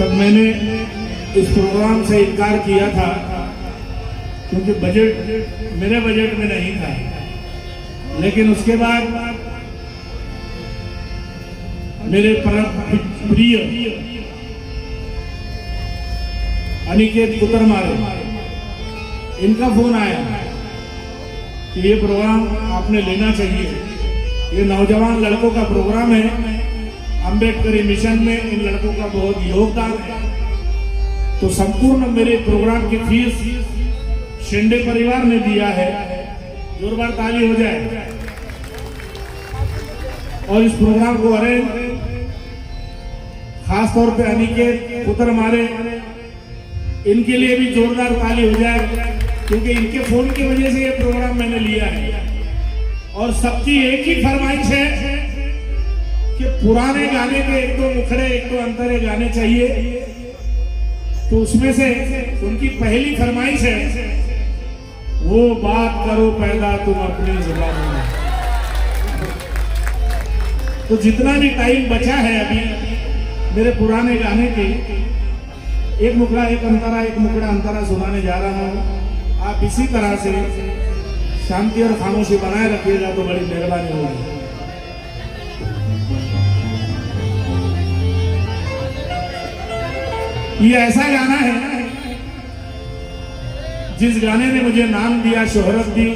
तब मैंने इस प्रोग्राम से इनकार किया था क्योंकि बजट मेरे बजट में नहीं था। लेकिन उसके बाद मेरे परम प्रिय अनिकेत कुतरमारे, इनका फोन आया कि ये प्रोग्राम आपने लेना चाहिए, ये नौजवान लड़कों का प्रोग्राम है, अंबेडकरी मिशन में इन लड़कों का बहुत योगदान है। तो संपूर्ण मेरे प्रोग्राम की फीस शिंदे परिवार ने दिया है, जोरदार ताली हो जाए। और इस प्रोग्राम को अरेंज खास तौर पे अनिकेत कुतरमारे, इनके लिए भी जोरदार ताली हो जाए क्योंकि इनके फोन की वजह से ये प्रोग्राम मैंने लिया है। और सबकी एक ही फरमाइश है कि पुराने गाने के एक दो मुखड़े एक दो अंतरे गाने चाहिए। तो उसमें से उनकी पहली फरमाइश है, वो बात करो पैदा तुम अपनी जुबान में। तो जितना भी टाइम बचा है अभी मेरे पुराने गाने के, एक मुखड़ा एक अंतरा एक मुखड़ा अंतरा सुनाने जा रहा हूं। आप इसी तरह से शांति और खामोशी बनाए रखिएगा तो बड़ी मेहरबानी होगी। ये ऐसा गाना है जिस गाने ने मुझे नाम दिया, शोहरत दी।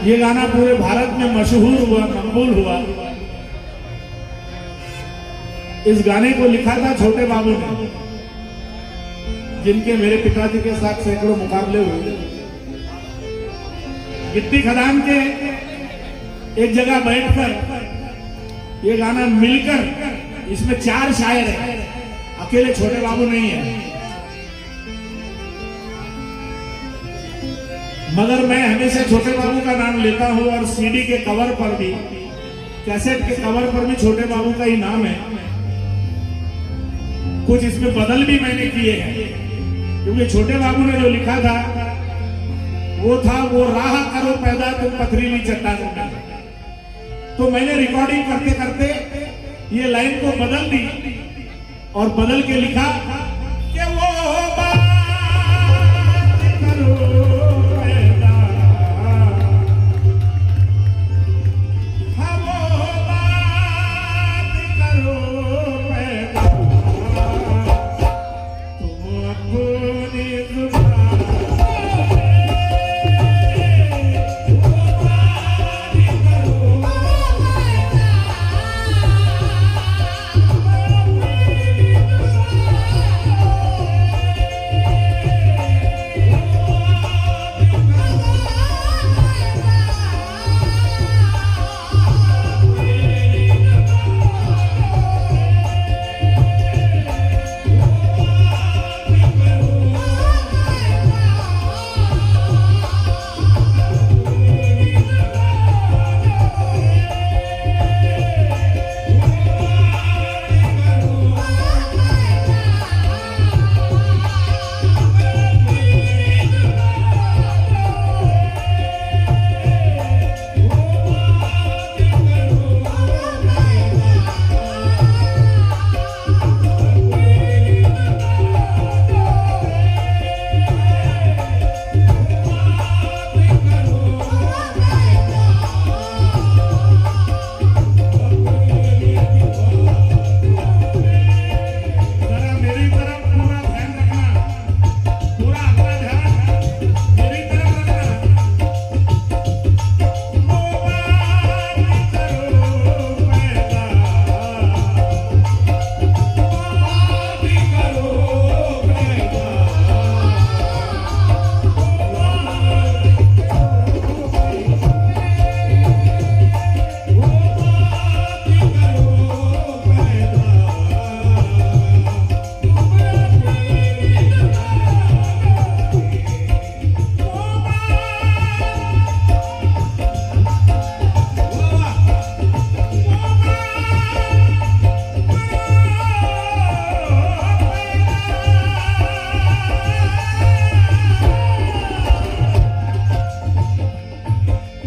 ये गाना पूरे भारत में मशहूर हुआ, मकबूल हुआ। इस गाने को लिखा था छोटे बाबू ने, जिनके मेरे पिताजी के साथ सैकड़ों मुकाबले हुए। गिट्टी खदान के एक जगह बैठकर ये गाना मिलकर, इसमें 4 शायर हैं, अकेले छोटे बाबू नहीं है। मगर मैं हमेशा छोटे बाबू का नाम लेता हूं और सीडी के कवर पर भी, कैसेट के कवर पर भी छोटे बाबू का ही नाम है। कुछ इसमें बदल भी मैंने किए हैं क्योंकि छोटे बाबू ने जो लिखा था वो था, वो राह करो पैदा तुम पथरीली चट्टानों में। तो मैंने रिकॉर्डिंग करते करते ये लाइन को बदल दी और बदल के लिखा कि वो बात करो पैदा, हाँ वो बात करो पैदा, तुम अपनी जुबान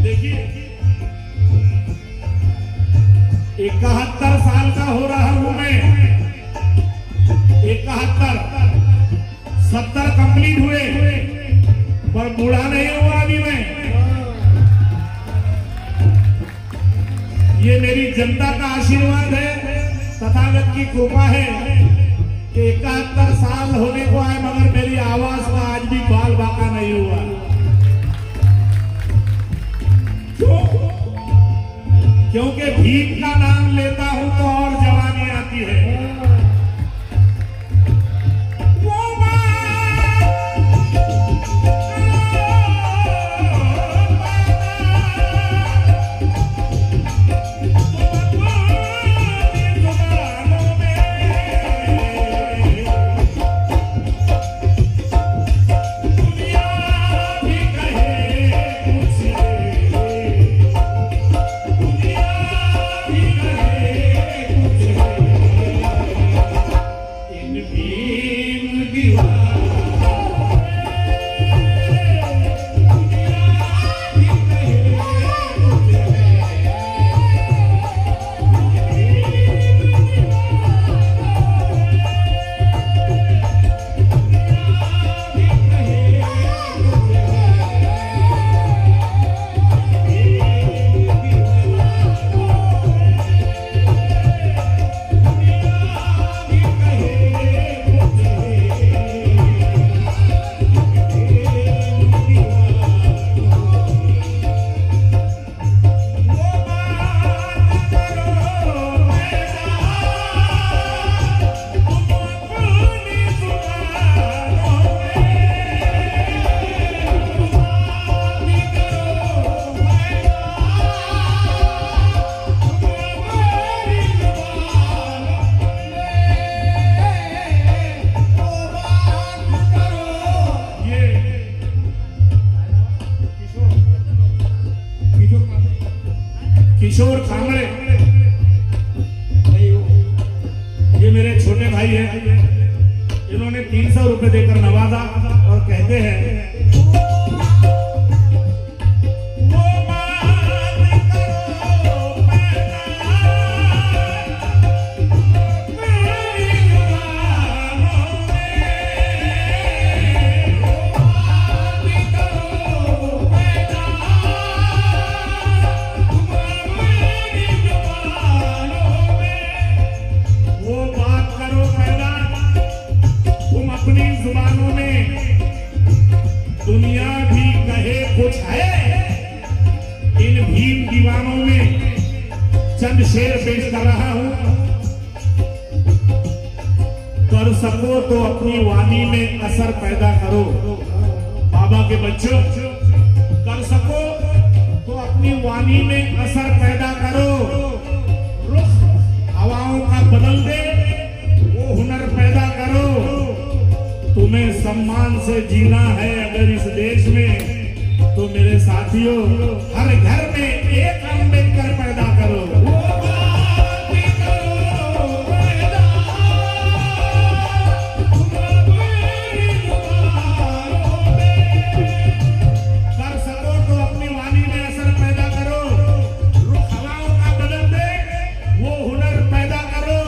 देखिए 71 साल का हो रहा हूं मैं, 71, 70 कंप्लीट हुए, पर बूढ़ा नहीं हुआ अभी मैं। ये मेरी जनता का आशीर्वाद है, तथागत की कृपा है कि 71 साल होने को आए, मगर मेरी आवाज का आज भी बाल बाका नहीं हुआ। क्योंकि भीम का नाम लेता हूं तो और जवानी आती है। किशोर कांबळे, ये मेरे छोटे भाई हैं, इन्होंने 300 रुपए देकर नवाजा और कहते हैं जुबानों में, दुनिया भी कहे कुछ है, इन भीम दीवानों में चंद शेर पेश कर रहा हूं। कर सको तो अपनी वाणी में असर पैदा करो, बाबा के बच्चों, कर सको तो अपनी वाणी में असर पैदा करो, रुख हवाओं का बदल दे वो हुनर पैदा करो। तुम्हें सम्मान से जीना है अगर इस देश में, तो मेरे साथियों हर घर में एक अम्बेडकर पैदा करो। कर सको तो अपनी वाणी में असर पैदा करो, रुख हवाओं का बदल दे वो हुनर पैदा करो।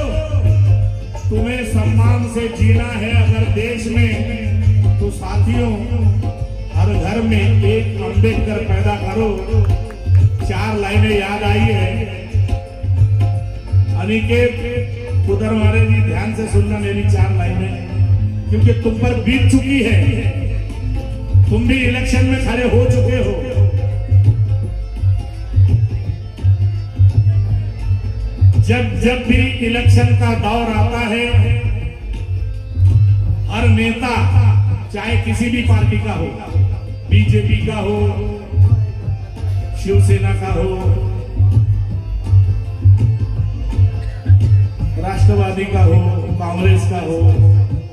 तुम्हें सम्मान से जीना है अगर देश में, तो साथियों हर घर में एक अम्बेडकर पैदा करो। 4 लाइनें याद आई है। अनिकेत कुदरमारे जी, ध्यान से सुनना मेरी 4 लाइनें, क्योंकि तुम पर बीत चुकी है, तुम भी इलेक्शन में खड़े हो चुके हो। जब भी इलेक्शन का दौर आता है, हर नेता चाहे किसी भी पार्टी का हो, बीजेपी का हो, शिवसेना का हो, राष्ट्रवादी का हो, कांग्रेस का हो,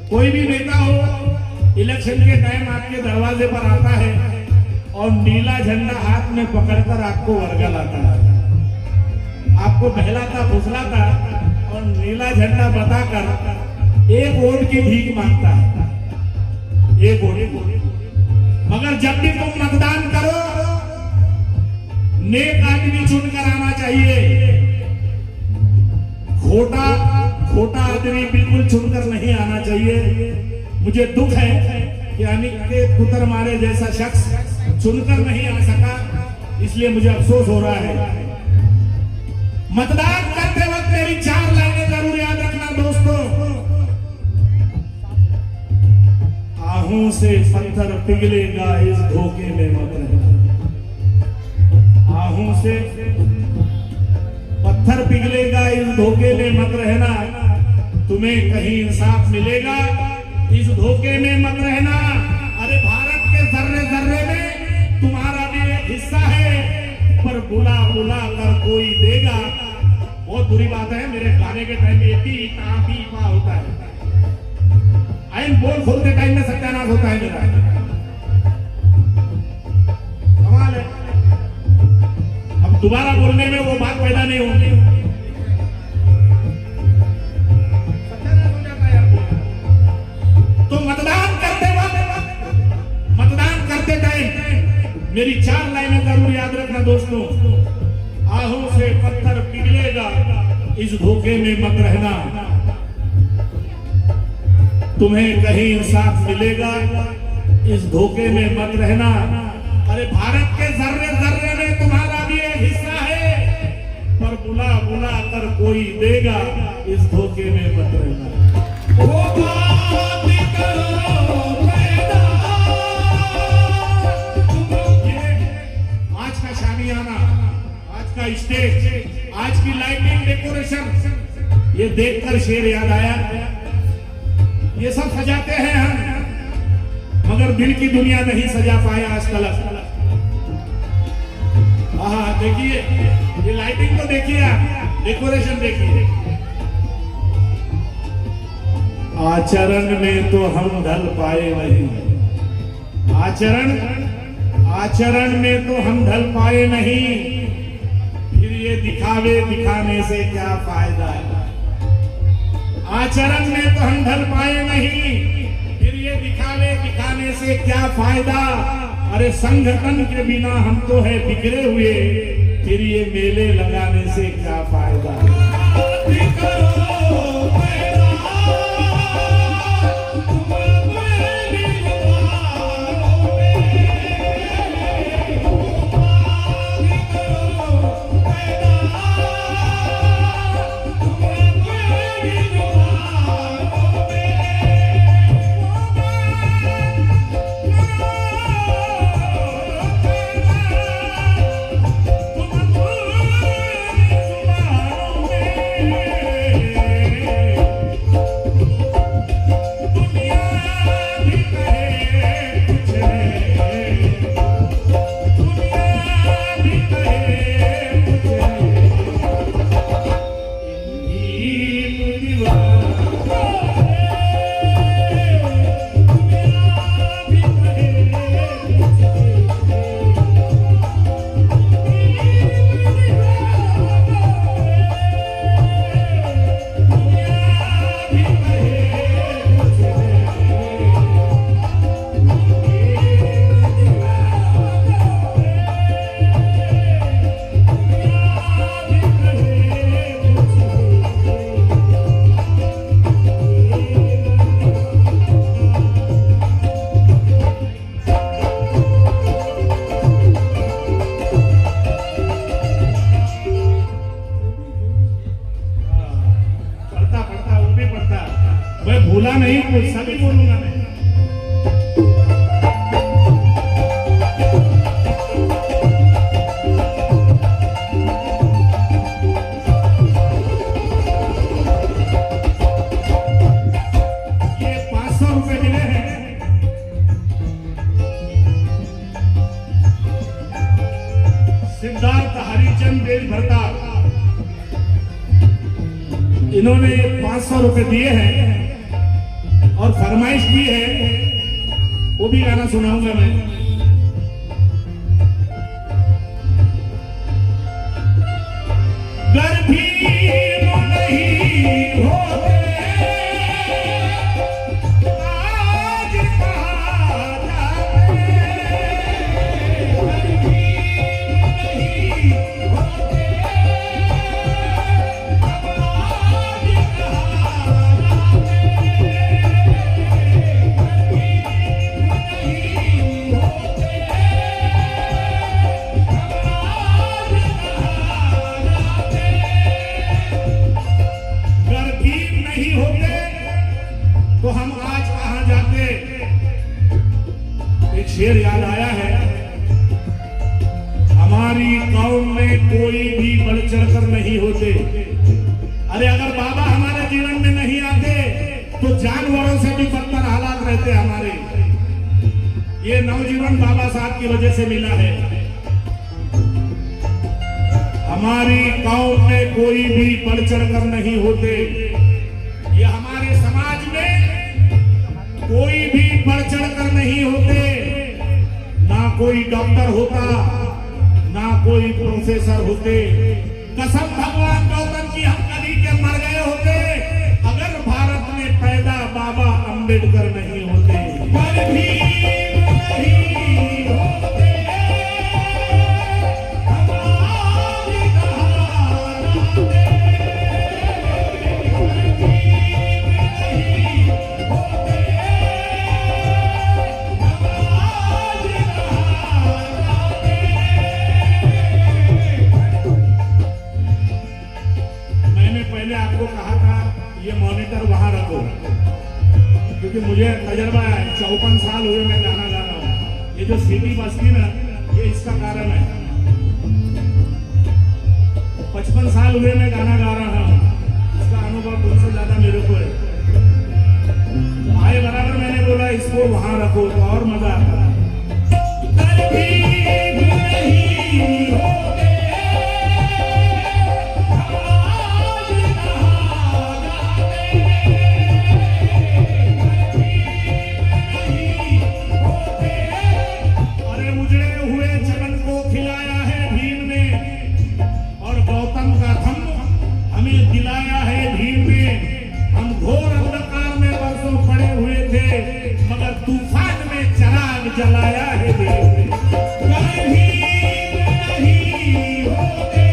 कोई भी नेता हो, इलेक्शन के टाइम आपके दरवाजे पर आता है और नीला झंडा हाथ में पकड़कर आपको वर्गलाता है, आपको बहलाता फुसलाता और नीला झंडा बताकर एक वोट की भीख मांगता है, एक वोट। मगर जब भी तुम मतदान करो, नेक आदमी चुनकर आना चाहिए। खोटा खोटा आदमी बिल्कुल चुनकर नहीं आना चाहिए। मुझे दुख है कि अनिक के पुत्र मारे जैसा शख्स चुनकर नहीं आ सका, इसलिए मुझे अफसोस हो रहा है। मतदान करते वक्त मेरी 4 लाइनें जरूर याद रखना दोस्तों। आहों से पत्थर पिघलेगा, इस धोखे में मत रहना। आहों से पत्थर पिघलेगा, इस धोखे में मत रहना। तुम्हें कहीं इंसाफ मिलेगा, इस धोखे में मत रहना। अरे भारत के जर्रे जर्रे में तुम्हारा भी एक हिस्सा है, पर बुला बुला कर कोई देगा। बहुत बुरी बात है, मेरे गाने के टाइम में पी पा होता है, आइन बोल खोलते टाइम में सत्यानाश होता है मेरा। कमाल है, अब दोबारा बोलने में वो बात पैदा नहीं होगी, सत्यानाश हो जाता है यार। तो मतदान करते टाइम मेरी 4 लाइनें जरूर याद रखना दोस्तों। आहों से पत्थर पिघलेगा, इस धोखे में मत रहना। तुम्हें कहीं इंसाफ मिलेगा, इस धोखे में मत रहना। अरे भारत के जर्रे जर्रे में तुम्हारा भी एक हिस्सा है, पर बुला बुला कर कोई देगा, इस धोखे में मत रहना। ओ बात करो पैदा, आज का शामियाना, आज का स्टेज, आज की लाइटिंग डेकोरेशन, ये देखकर शेर याद आया। ये सब सजाते हैं हम, मगर दिल की दुनिया नहीं सजा पाया आज तक। हाँ देखिए, ये लाइटिंग तो देखिए आप, डेकोरेशन देखिए। आचरण में तो हम ढल पाए नहीं, आचरण में तो हम ढल पाए नहीं, फिर ये दिखाने से क्या फायदा है। आचरण में तो हम ढल पाए नहीं, फिर ये दिखाने से क्या फायदा। अरे संगठन के बिना हम तो है बिखरे हुए, फिर ये मेले लगाने से क्या फायदा। भूला नहीं, कुछ सभी बोलूंगा मैं। ये 500 रुपए मिले हैं, सिद्धार्थ हरिचंद देश भरता, इन्होंने 500 रुपए दिए हैं और फरमाइश की है, वो भी गाना सुनाऊंगा मैं। घर भी नहीं होते आज कहाँ जाते, घर भी नहीं होते अब शेर याद आया है, हमारी कौम में कोई भी बढ़ चढ़कर नहीं होते। अरे अगर बाबा हमारे जीवन में नहीं आते तो जानवरों से भी बदतर हालात रहते हमारे। ये नवजीवन बाबा साहब की वजह से मिला है। हमारी कौम में कोई भी बढ़ चढ़कर नहीं होते। ये हमारे समाज में कोई भी बढ़ चढ़कर नहीं होते। ना कोई डॉक्टर होता, ना कोई प्रोफेसर होते। कसम भगवान गौतम की हम कभी के मर गए होते अगर भारत में पैदा बाबा अंबेडकर नहीं होते। पर भी नहीं होते। आपको कहा था ये मॉनिटर वहां रखो, क्योंकि मुझे तजर्बा है, 54 साल हुए मैं गाना गा रहा हूँ। ये जो सीटी बजती ना, ये इसका कारण है। 55 साल हुए मैं गाना गा रहा हूँ, इसका अनुभव तुमसे ज्यादा मेरे को है। तो आए बराबर मैंने बोला इसको वहां रखो तो और मजा आता है। दिलाया है भीम में। हम घोर अंधकार में बरसों पड़े हुए थे, मगर तूफान में चिराग जलाया है भीम ने। नहीं होते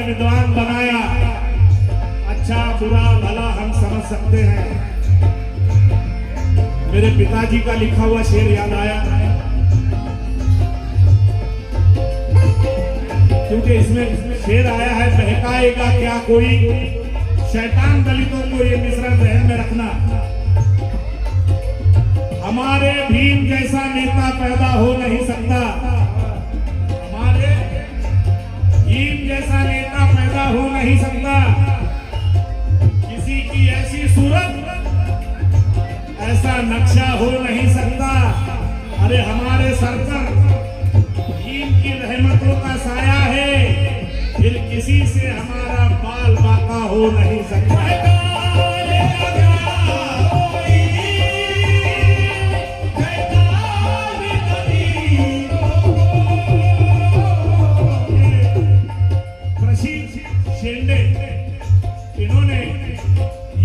विद्वान बनाया, अच्छा बुरा भला हम समझ सकते हैं। मेरे पिताजी का लिखा हुआ शेर याद आया, क्योंकि इसमें शेर आया है, बहकाएगा क्या कोई शैतान दलितों को, ये मिश्रण जहन में रखना। हमारे भीम जैसा नेता पैदा हो नहीं सकता, हमारे भीम जैसा नेता पैदा हो नहीं सकता। किसी की ऐसी सूरत, ऐसा नक्शा हो नहीं सकता। अरे हमारे सर पर भीम की रहमतों का साया है, फिर किसी से हमारा बाल बाका हो नहीं सकता।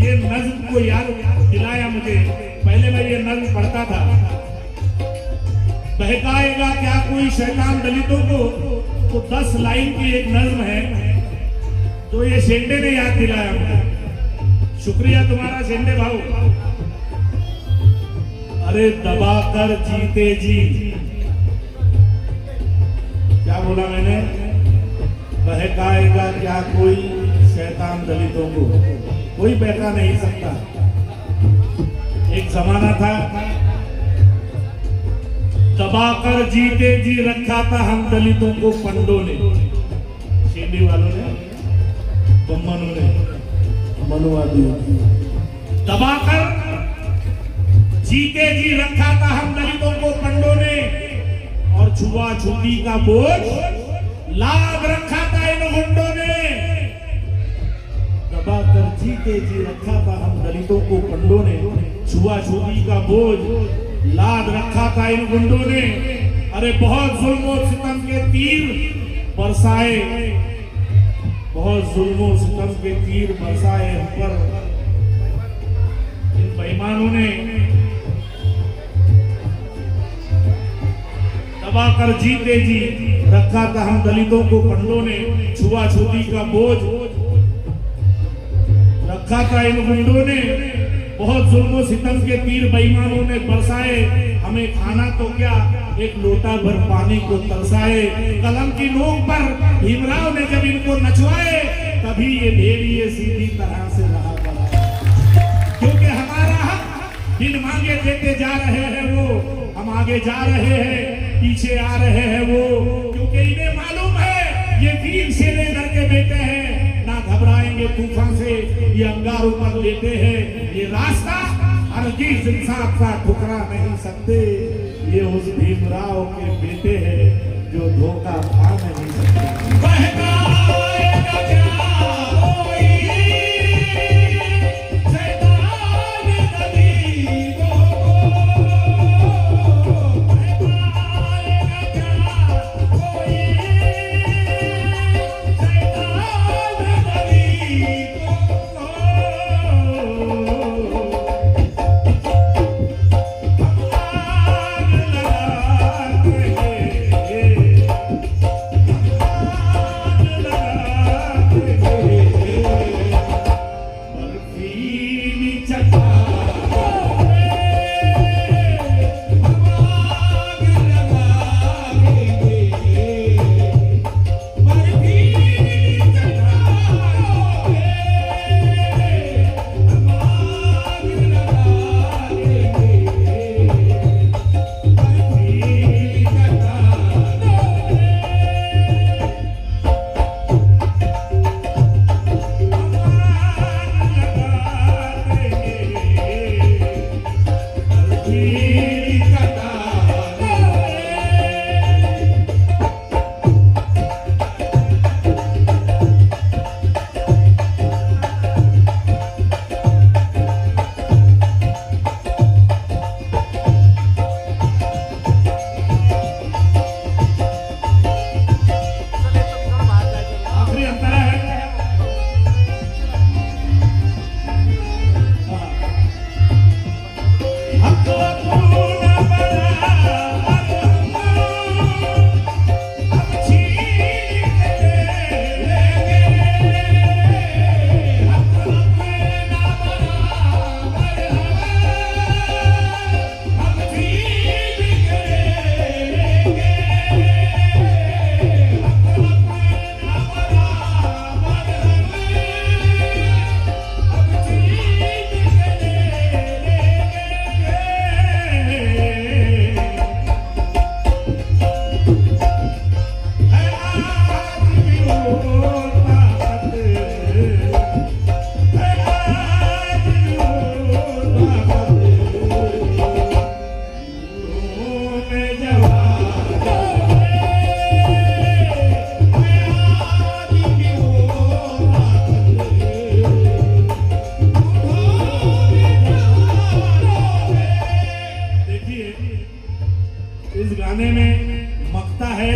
ये नज्म को याद दिलाया मुझे। पहले मैं ये नज्म पढ़ता था, बहकाएगा क्या कोई शैतान दलितों को, तो 10 लाइन की एक नज्म है जो ये शेंडे ने याद दिलाया मुझे। शुक्रिया तुम्हारा शेंडे भाऊ। अरे दबाकर जीते जी, क्या बोला मैंने? बहकाएगा क्या कोई शैतान दलितों को, कोई बहका नहीं सकता। एक जमाना था, दबाकर जीते जी रखा था हम दलितों को पंडों ने, शेंडी वालों ने, बम्मनों ने, मनुवादियों ने। दबाकर जीते जी रखा था हम दलितों को पंडों ने, और छुआ छुपी का बोझ लाद रखा था इन गुंडों ने। दबाकर जीते जी रखा था हम दलितों को पंडों ने, छुआ छुपी का बोझ लाद रखा था इन गुंडों ने। अरे बहुत जुल्म सितम के तीर बरसाए, बहुत जुल्म सितम के तीर बरसाए हम पर इन बेईमानों ने। दबाकर जीते जी रखा था हम दलितों को पंडों ने, छुआ छुपी का बोझ रखा था इन गुंडों ने। बहुत जुल्म सितम के तीर बेईमानों ने बरसाए, हमें खाना तो क्या एक लोटा भर पानी को तरसाए। कलम की नोक पर भीमराव ने जब इनको नचवाए, तभी ये भेड़िए सीधी तरह से रहा पड़ा। क्योंकि हमारा हक बिन मांगे देते जा रहे हैं वो, हम आगे जा रहे हैं, पीछे आ रहे हैं वो। क्योंकि इन्हें मालूम है ये वीर शेरे नर के बेटे हैं, ना घबराएंगे तूफान से, ये अंगारों पर लेते हैं। ये रास्ता हरगिज़ इंसाफ का ठुकरा नहीं सकते, ये उस भीमराव के बेटे हैं जो धोखा खा नहीं सकते।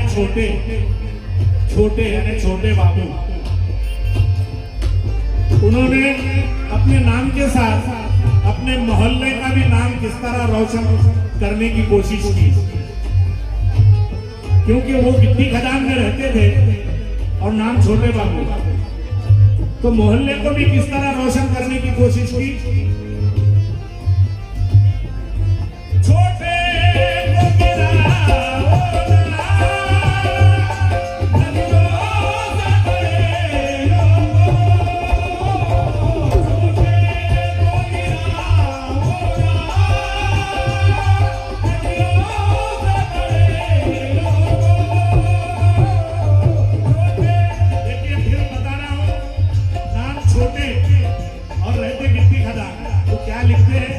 छोटे छोटे हैं छोटे बाबू, उन्होंने अपने नाम के के साथ अपने मोहल्ले का भी नाम किस तरह रोशन करने की कोशिश की, क्योंकि वो गिट्टी खदान में रहते थे और नाम छोटे बाबू, तो मोहल्ले को भी किस तरह रोशन करने की कोशिश की। छोटे को गिराओ ना, नदियों से बड़े लोगों, छोटे को गिराओ ना, नदियों से बड़े लोगों, छोटे। देखिए फिर बता रहा हूं, नाम छोटे और रहते गिट्टी खदान, तो क्या लिखते हैं,